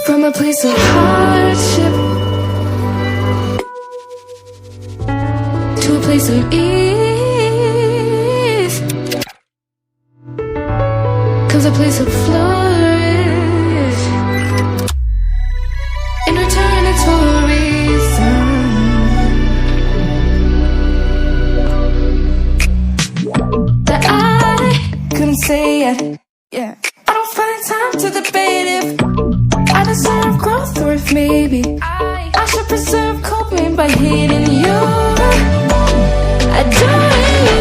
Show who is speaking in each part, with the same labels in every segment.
Speaker 1: From a place of hardship to a place of ease comes a place of flourish. In return, it's for a reason. That I couldn't say yet. Yeah, I don't find time to debate if I deserve growth or if maybe I should preserve coping by hating you, adoring you.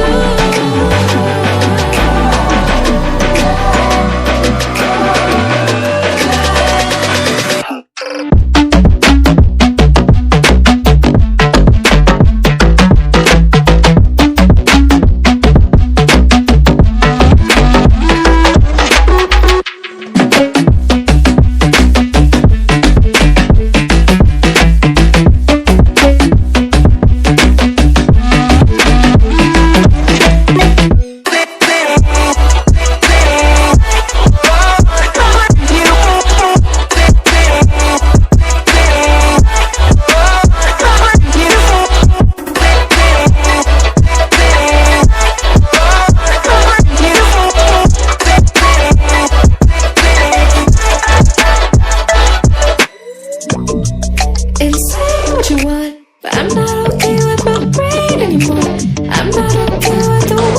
Speaker 1: I'm not okay with my brain anymore. I'm not okay with the way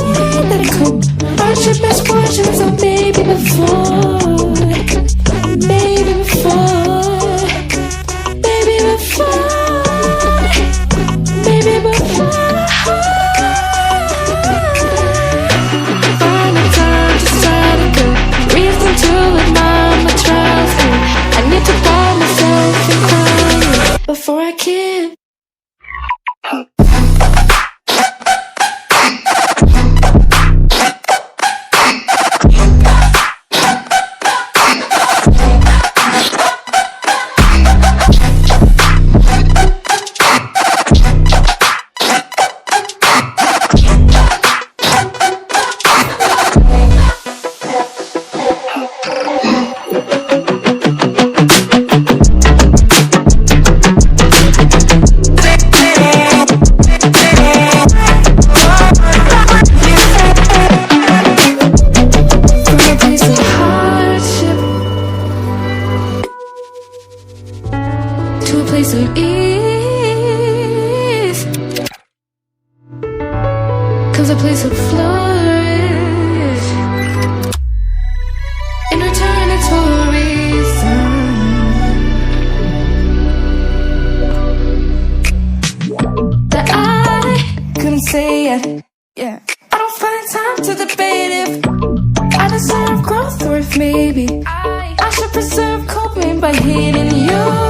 Speaker 1: that it cope. Hardship, misfortunes, or maybe before. Maybe before. Maybe before. Maybe before. Find the time to celebrate. Reason to admire my trials. I need to find myself and cry before I can. To a place of ease comes a place of flourish. In return, it's for a reason. That I couldn't say yet. Yeah, I don't find time to debate if I deserve growth or if maybe I should preserve coping by hating you.